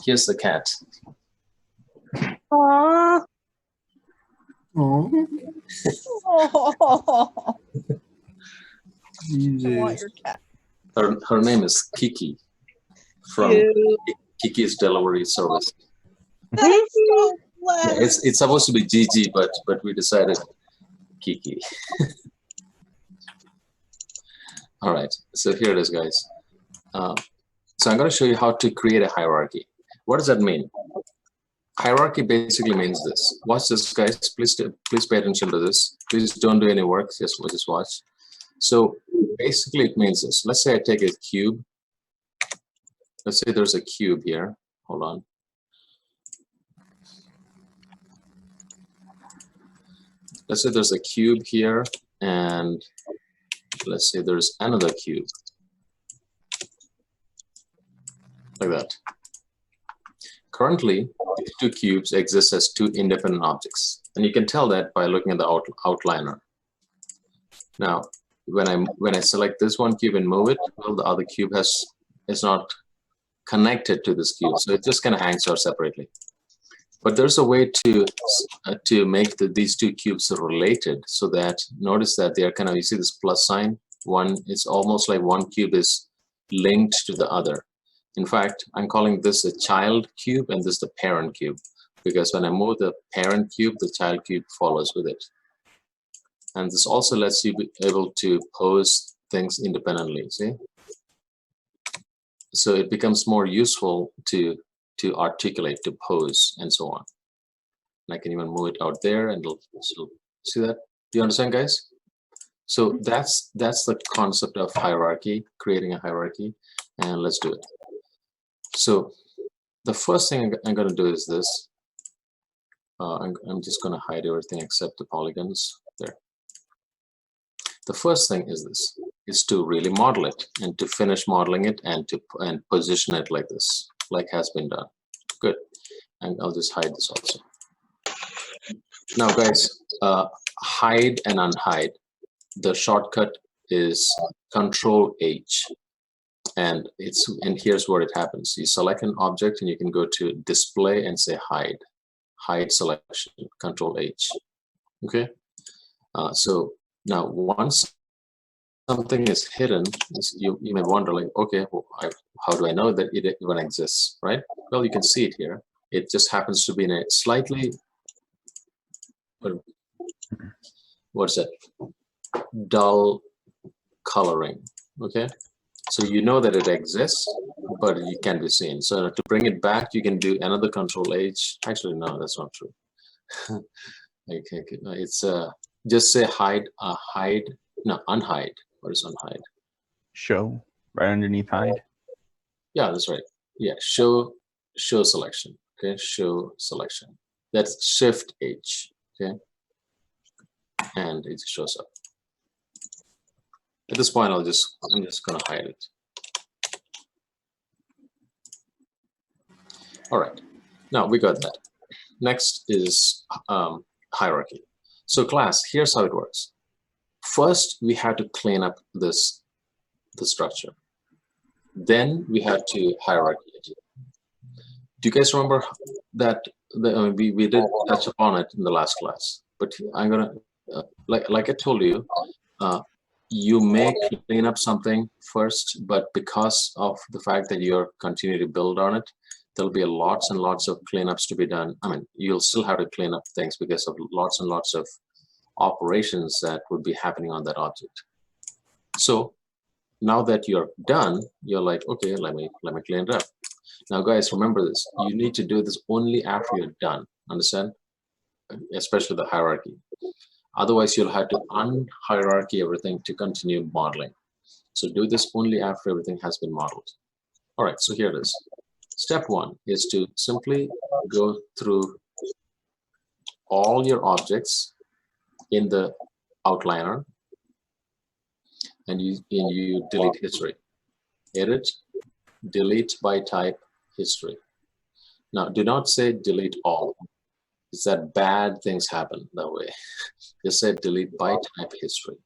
Here's the cat. Aww. Oh, Oh, I DJ. want your cat. Her name is Kiki from Cute. Kiki's Delivery Service. That's so Yeah, blessed. it's supposed to be Gigi, but we decided Kiki. All right, so here it is, guys. So I'm going to show you how to create a hierarchy. What does that mean? Hierarchy basically means this. Watch this, guys. Please pay attention to this. Please don't do any work. Just watch. So basically, it means this. Let's say I take a cube. Let's say there's a cube here. Hold on. Let's say there's a cube here, and let's say there's another cube. Like that. Currently, these two cubes exist as two independent objects, and you can tell that by looking at the outliner. Now, when I select this one cube and move it, well, the other cube is not connected to this cube, so it just kind of hangs out separately. But there's a way to make these two cubes related, so that notice that they are kind of, you see this plus sign. One, it's almost like one cube is linked to the other. In fact, I'm calling this a child cube and this the parent cube, because when I move the parent cube, the child cube follows with it. And this also lets you be able to pose things independently, see? So it becomes more useful to articulate, to pose, and so on. And I can even move it out there, and it'll see that? Do you understand, guys? So that's the concept of hierarchy, creating a hierarchy, and let's do it. So the first thing I'm going to do is this. I'm just going to hide everything except the polygons there. The first thing is this, is to really model it and to finish modeling it and position it like this, like has been done. Good. And I'll just hide this also. Now, guys, hide and unhide. The shortcut is Control-H. And here's where it happens. You select an object and you can go to display and say hide. Hide selection, Control-H. Okay. So now once something is hidden, you may wonder, like, okay, well, how do I know that it even exists, right? Well, you can see it here. It just happens to be in a slightly, what's that? Dull coloring. Okay. So you know that it exists, but it can be seen. So to bring it back, you can do another Control-H. Actually, no, that's not true. Okay, it's just say hide, unhide. What is unhide? Show right underneath hide. Yeah, that's right. Yeah, show selection. Okay, show selection. That's Shift-H. Okay, and it shows up. At this point, I'm just going to hide it. All right. Now we got that. Next is hierarchy. So class, here's how it works. First, we had to clean up the structure. Then we had to hierarchy it. Do you guys remember that we did touch upon it in the last class? But I'm gonna like I told you. You may clean up something first, but because of the fact that you're continuing to build on it, there'll be lots and lots of cleanups to be done. I mean, you'll still have to clean up things because of lots and lots of operations that would be happening on that object. So now that you're done, you're like, okay, let me clean it up. Now, guys, remember this. You need to do this only after you're done. Understand? Especially the hierarchy. Otherwise, you'll have to unhierarchy everything to continue modeling. So do this only after everything has been modeled. All right, so here it is. Step one is to simply go through all your objects in the outliner, and you delete history. Edit, delete by type, history. Now, do not say delete all. Is that bad things happen that way. Just say delete by type history.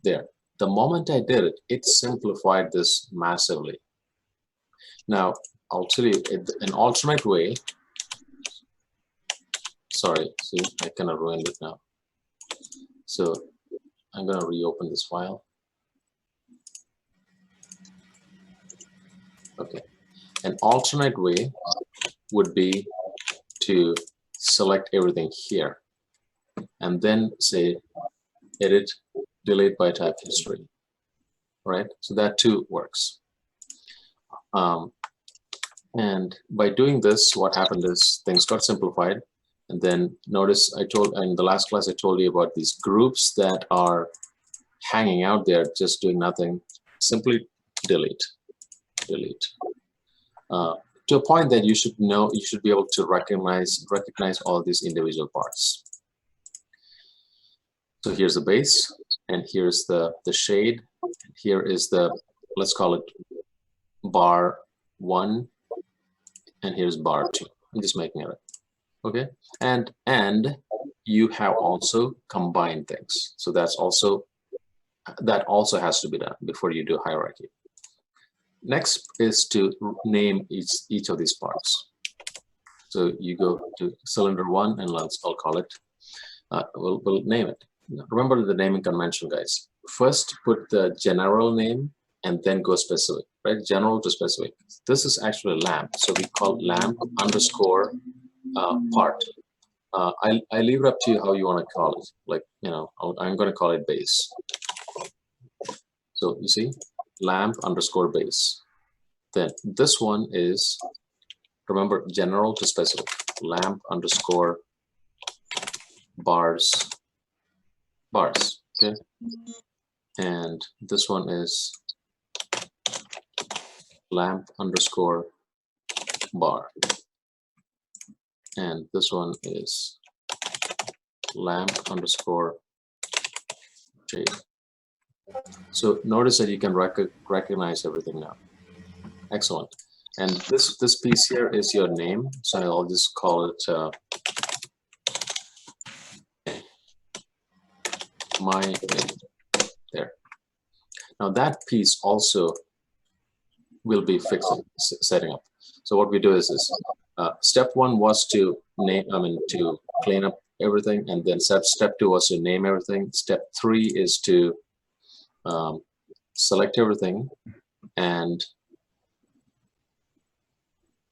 There. The moment I did it, it simplified this massively. Now, I'll tell you an alternate way. Sorry, see, I kind of ruined it now. So I'm going to reopen this file. Okay. An alternate way would be to select everything here and then say edit, delete by type history, right? So that too works. And by doing this, what happened is things got simplified. And then notice I told in the last class, I told you about these groups that are hanging out there just doing nothing. Simply delete. To a point that you should know, you should be able to recognize all these individual parts. So here's the base, and here's the shade. Here is the, let's call it bar 1, and here's bar 2. I'm just making it up. Okay, and you have also combined things. So that also has to be done before you do hierarchy. Next is to name each of these parts. So you go to cylinder 1, and I'll call it. We'll name it. Remember the naming convention, guys. First, put the general name and then go specific, right? General to specific. This is actually lamp, so we call lamp underscore part. I leave it up to you how you want to call it. Like, you know, I'm going to call it base. So you see, lamp underscore base. Then this one is, remember, general to specific. Lamp underscore bars. Okay. And this one is lamp underscore bar. And this one is lamp underscore shade. So notice that you can recognize everything now. Excellent. And this piece here is your name. So I'll just call it my name. There. Now that piece also will be fixing, setting up. So what we do is this. Step 1 was to to clean up everything, and then step 2 was to name everything. Step 3 is to select everything and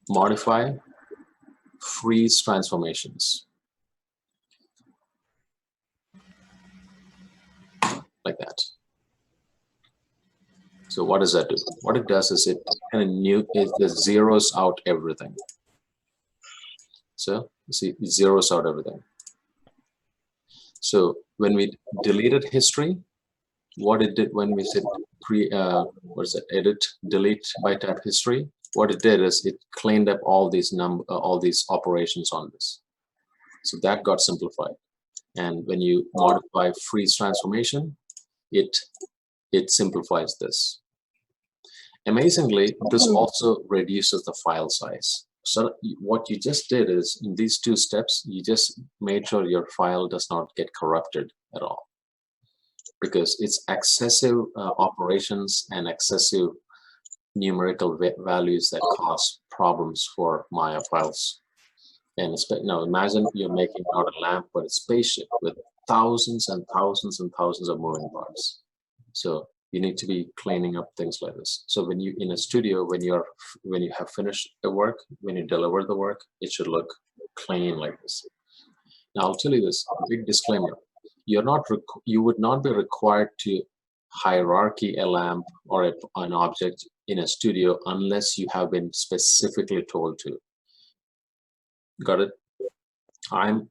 modify, freeze transformations. Like that. So what does that do? What it does is it kind of zeroes out everything. So you see, it zeroes out everything. So when we deleted history, what it did when we said edit, delete by type history, what it did is it cleaned up all these operations on this. So that got simplified. And when you modify freeze transformation, it simplifies this. Amazingly, this also reduces the file size. So what you just did is, in these 2 steps, you just made sure your file does not get corrupted at all, because it's excessive operations and excessive numerical values that cause problems for Maya files. And now imagine you're making not a lamp, but a spaceship with thousands and thousands and thousands of moving parts. So you need to be cleaning up things like this. So when you in a studio, when you have finished the work, when you deliver the work, it should look clean like this. Now I'll tell you this big disclaimer: you would not be required to hierarchy a lamp or an object in a studio unless you have been specifically told to. Got it? I'm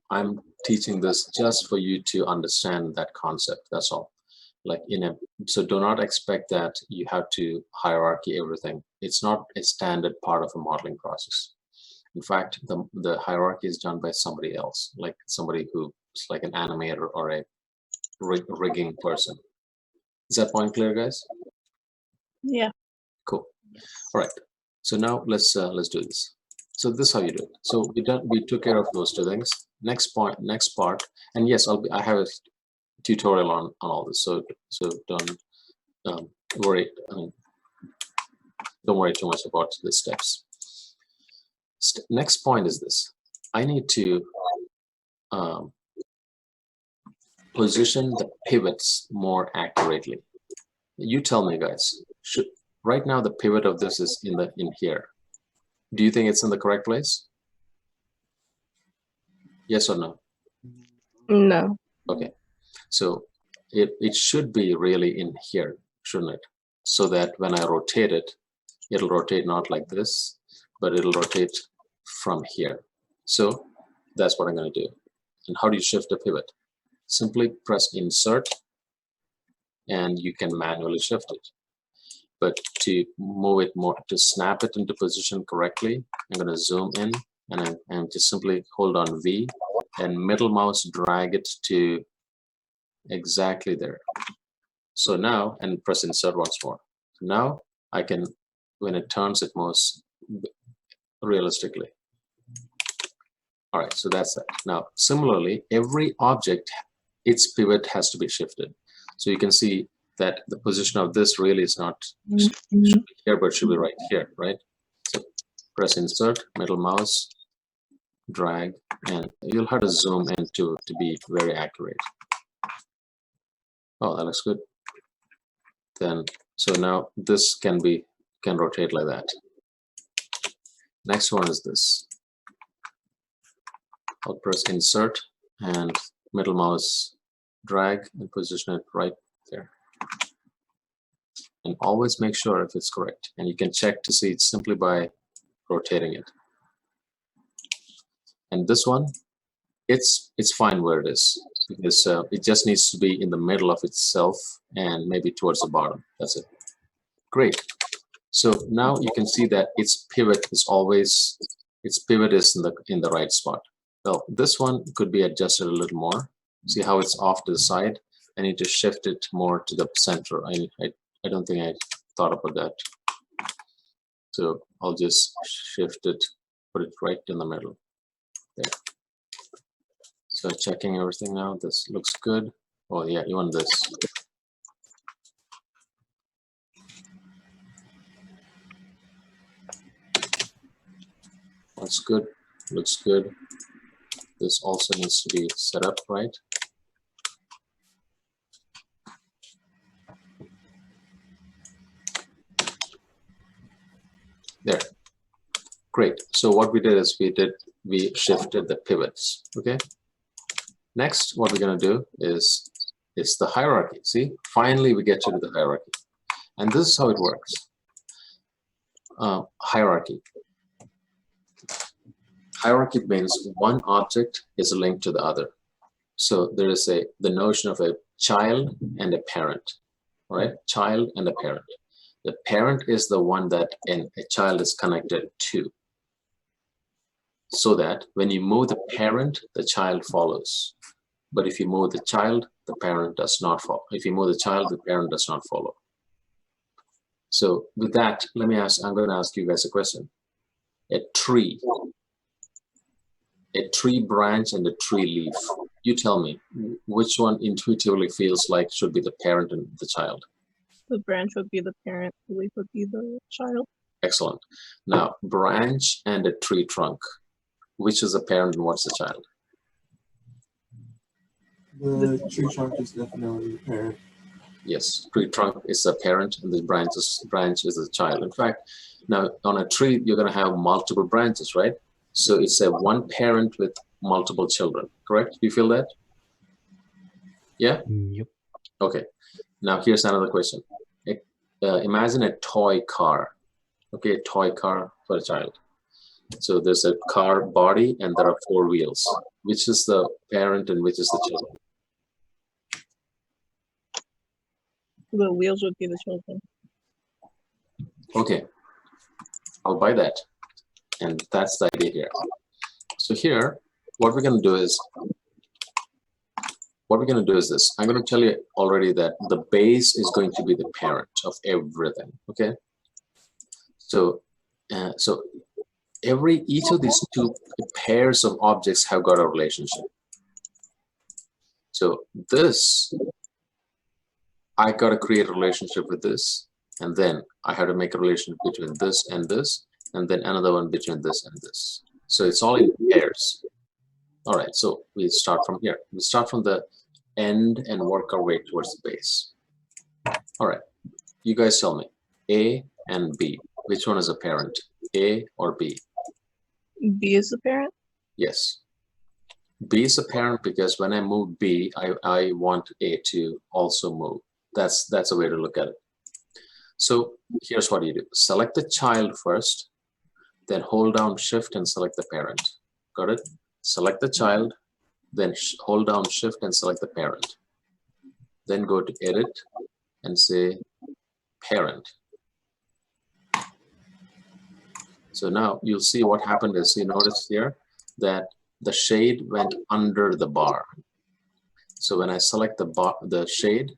teaching this just for you to understand that concept. That's all. Like so do not expect that you have to hierarchy everything. It's not a standard part of a modeling process. In fact, the hierarchy is done by somebody else, like somebody who's like an animator or a rigging person. Is that point clear, guys? Yeah. Cool. All right. So now let's do this. So this is how you do it. So we took care of those 2 things. Next part, and yes, I have a tutorial on all this. So don't worry. Don't worry too much about the steps. Next point is this. I need to position the pivots more accurately. You tell me, guys. Right now the pivot of this is in here. Do you think it's in the correct place? Yes or no? No. Okay. So it should be really in here, shouldn't it? So that when I rotate it, it'll rotate not like this, but it'll rotate from here. So that's what I'm going to do. And how do you shift a pivot? Simply press insert and you can manually shift it. But to move it more, to snap it into position correctly, I'm going to zoom in and I'm just simply hold on V and middle mouse drag it to exactly there. So now, and press insert once more. Now I can, when it turns, it moves realistically. All right, so that's that. Now, similarly, every object, its pivot has to be shifted. So you can see that the position of this really is not should be here, but should be right here, right? So press insert, middle mouse, drag, and you'll have to zoom in to be very accurate. Oh, that looks good. Then, so now this can rotate like that. Next one is this. I'll press insert and middle mouse drag and position it right there. And always make sure if it's correct. And you can check to see it simply by rotating it. And this one, it's fine where it is, because it just needs to be in the middle of itself and maybe towards the bottom. That's it. Great. So now you can see that its pivot is in the right spot. Well, this one could be adjusted a little more. See how it's off to the side? I need to shift it more to the center. I don't think I thought about that. So I'll just shift it, put it right in the middle. There. So checking everything now. This looks good. Oh yeah, you want this. That's good. Looks good. This also needs to be set up right. There. Great. So what we did is we shifted the pivots. Okay. Next, what we're going to do is the hierarchy. See, finally we get to the hierarchy, and this is how it works. Hierarchy. Hierarchy means one object is linked to the other. So there is the notion of a child and a parent, right? Child and a parent. The parent is the one that a child is connected to. So that when you move the parent, the child follows. But if you move the child, the parent does not follow. If you move the child, the parent does not follow. So with that, I'm going to ask you guys a question. A tree branch and a tree leaf. You tell me, which one intuitively feels like should be the parent and the child? The branch would be the parent, the leaf would be the child. Excellent. Now, branch and a tree trunk. Which is the parent and what's the child? The tree trunk is definitely the parent. Yes, tree trunk is the parent and the branch is the child. In fact, now on a tree, you're going to have multiple branches, right? So it's a one parent with multiple children, correct? Do you feel that? Yeah? Yep. Okay. Now here's another question. Imagine a toy car. Okay, a toy car for a child. So there's a car body and there are 4 wheels. Which is the parent and which is the children? The wheels would be the children. Okay, I'll buy that. And that's the idea here. So here, what we're going to do is this. I'm going to tell you already that the base is going to be the parent of everything. Okay. So, each of these 2 pairs of objects have got a relationship. So this, I got to create a relationship with this, and then I have to make a relationship between this and this, and then another one between this and this. So it's all in pairs. All right, so we start from here. We start from the end and work our way towards the base. All right, you guys tell me, A and B, which one is a parent, A or B? B is the parent? Yes. B is a parent because when I move B, I want A to also move. That's a way to look at it. So here's what you do. Select the child first, then hold down Shift and select the parent. Got it? Select the child, then hold down Shift and select the parent. Then go to Edit and say Parent. So now you'll see what happened is, you notice here that the shade went under the bar. So when I select the shade,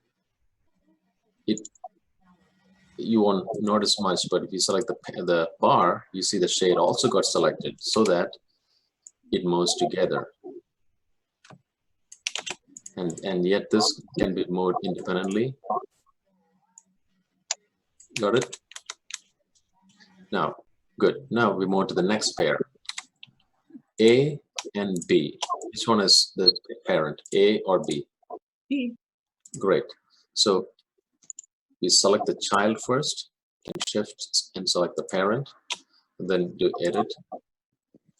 you won't notice much, but if you select the bar, you see the shade also got selected so that it moves together. And yet this can be moved independently. Got it? Now, good. Now we move to the next pair. A and B. Which one is the parent, A or B? B. Great. So we select the child first, and Shift and select the parent, and then do Edit,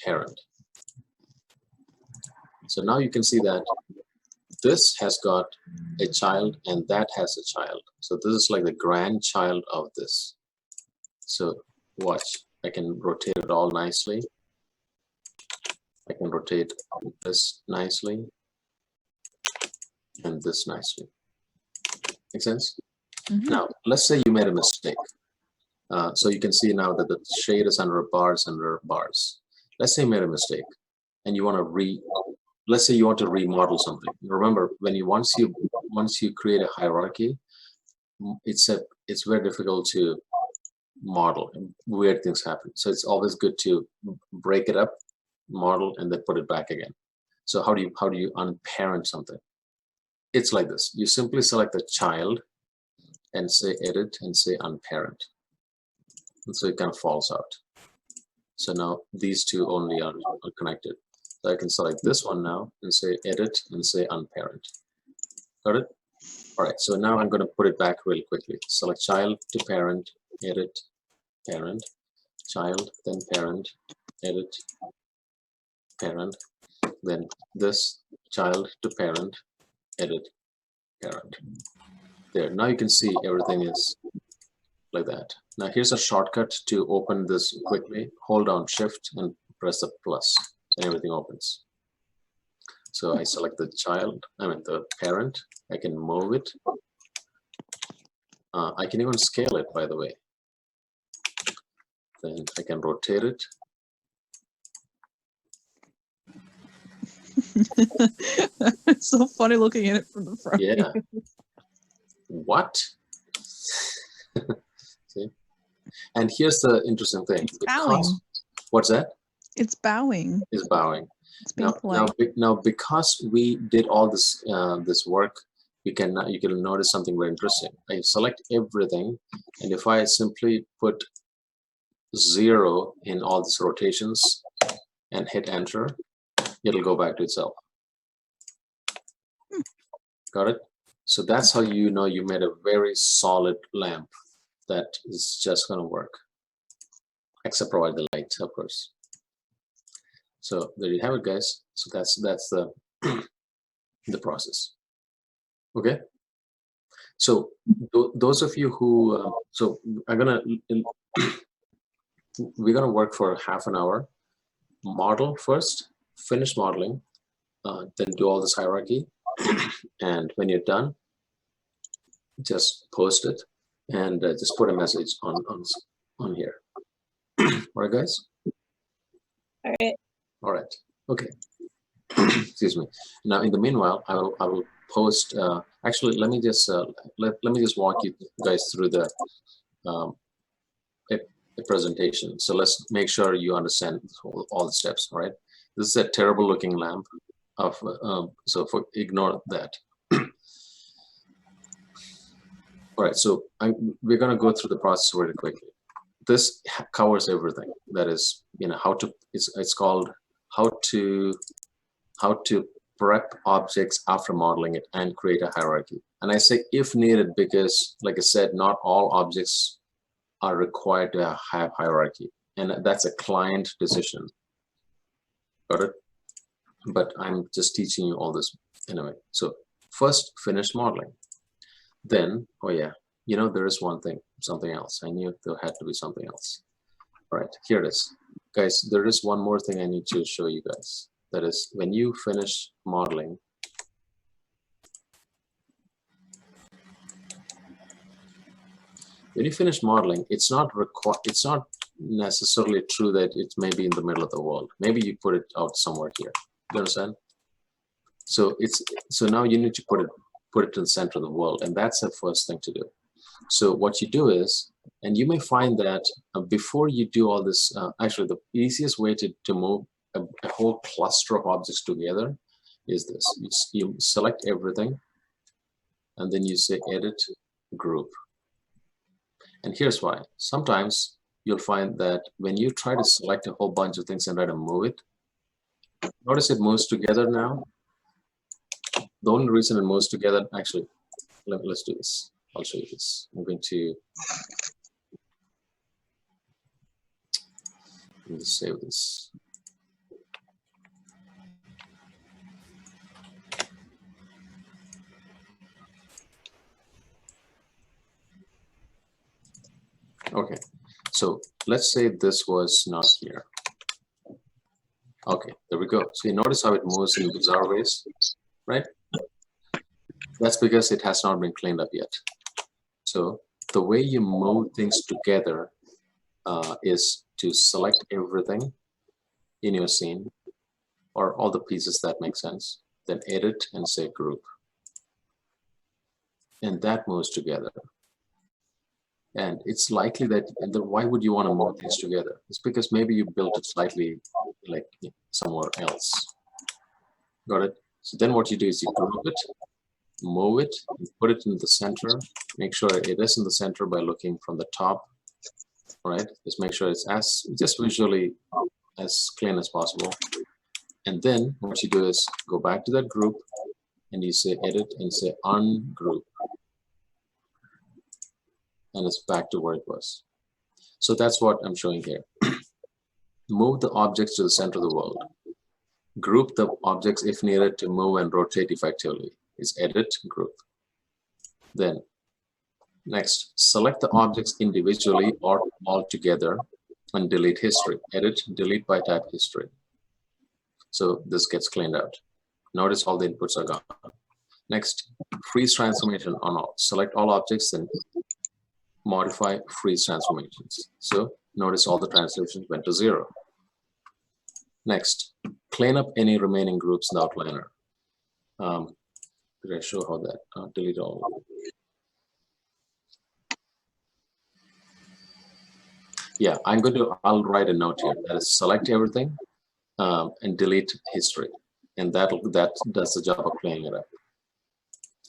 Parent. So now you can see that this has got a child and that has a child. So this is like the grandchild of this. So watch, I can rotate it all nicely. I can rotate this nicely and this nicely. Make sense? Mhm. Now, let's say you made a mistake. So you can see now that the shade is under bars. Let's say you made a mistake and you want to let's say you want to remodel something. Remember, when once you create a hierarchy, it's very difficult to model. Weird things happen. So it's always good to break it up, model, and then put it back again. So how do you unparent something? It's like this. You simply select the child and say Edit and say Unparent. And so it kind of falls out. So now these two only are connected. So I can select this one now and say Edit and say Unparent. Got it? All right, so now I'm going to put it back really quickly. Select child to parent, Edit, Parent, child, then parent, Edit, Parent, then this child to parent, Edit, Parent. There, now you can see everything is like that. Now here's a shortcut to open this quickly. Hold down Shift and press the plus and everything opens. So I select the the parent. I can move it. I can even scale it, by the way. Then I can rotate it. It's so funny looking at it from the front. Yeah. What? See? And here's the interesting thing. Bowing. What's that? It's bowing. Is bowing. It's being polite. Now, because we did all this this work, you can notice something very interesting. I select everything, and if I simply put 0 in all these rotations and hit Enter, it'll go back to itself. Got it? So that's how you know you made a very solid lamp that is just going to work, except provide the light, of course. So there you have it, guys. So that's the the process. Okay. So those of you who so we're gonna work for half an hour. Model first, finish modeling, then do all this hierarchy, and when you're done, just post it and just put a message on here. All right, guys. All right. All right. Okay. Excuse me. Now, in the meanwhile, I will post. Actually, let me just walk you guys through the a presentation. So let's make sure you understand all the steps. All right. This is a terrible looking lamp. So ignore that. All right. So we're going to go through the process really quickly. this covers everything. That is, how to, it's called how to prep objects after modeling it and create a hierarchy. And I say if needed because, like I said, not all objects are required to have hierarchy, and that's a client decision. Got it? But I'm just teaching you all this anyway. So first, finish modeling. Then, oh yeah, there is one thing, something else. I knew there had to be something else. All right, here it is. Guys, there is one more thing I need to show you guys. That is, when you finish modeling, it's not necessarily true that it may be in the middle of the world. Maybe you put it out somewhere here. You understand? So now you need to put it in the center of the world, and that's the first thing to do. So what you do is, and you may find that before you do all this, actually the easiest way to move a whole cluster of objects together is this. You select everything, and then you say edit group. And here's why. Sometimes you'll find that when you try to select a whole bunch of things and try to move it, notice it moves together now. The only reason it moves together, actually, let's do this. I'll show you this. I'm going to save this. Okay, so let's say this was not here. Okay, there we go. So you notice how it moves in bizarre ways, right? That's because it has not been cleaned up yet. So the way you move things together is to select everything in your scene, or all the pieces that make sense, then edit and say group. And that moves together. And it's likely that, why would you want to move things together? It's because maybe you built it slightly like somewhere else. Got it? So then what you do is you group it, move it, and put it in the center. Make sure it is in the center by looking from the top. All right? Just make sure it's just visually as clean as possible. And then what you do is go back to that group, and you say edit and say ungroup. And it's back to where it was. So that's what I'm showing here. Move the objects to the center of the world. Group the objects if needed to move and rotate effectively. Is edit, group. Then, next, select the objects individually or all together and delete history. Edit, delete by type history. So this gets cleaned out. Notice all the inputs are gone. Next, freeze transformation on all. Select all objects and modify freeze transformations. So notice all the translations went to 0. Next, clean up any remaining groups in the outliner. Did I show how that? Delete all. Yeah, I'll write a note here. That is, select everything and delete history. And that does the job of cleaning it up.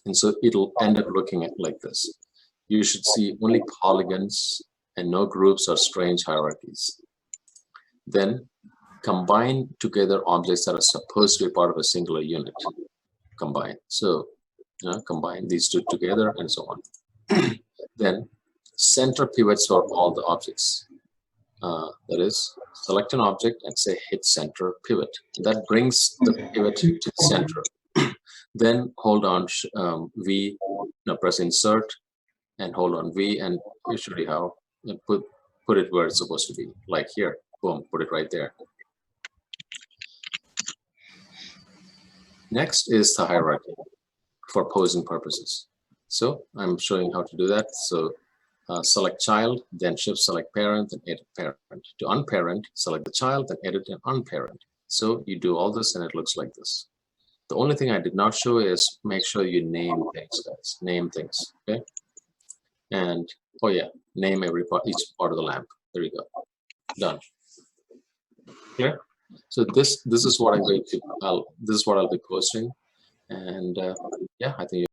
And so it'll end up looking like this. You should see only polygons and no groups or strange hierarchies. Then combine together objects that are supposed to be part of a singular unit. Combine. So combine these two together and so on. Then center pivots for all the objects. That is, select an object and say hit center pivot. That brings the pivot to the center. Then hold on V, press insert and hold on V, and I'll show you how, and put it where it's supposed to be, like here. Boom, put it right there. Next is the hierarchy for posing purposes. So I'm showing how to do that. So select child, then shift select parent, and edit parent. To unparent, select the child, then edit and unparent. So you do all this and it looks like this. The only thing I did not show is make sure you name things, guys. Name things, okay? And oh yeah, name each part of the lamp. There you go. Done. Clear? So this is what I'm going to. This is what I'll be posting, and yeah, I think.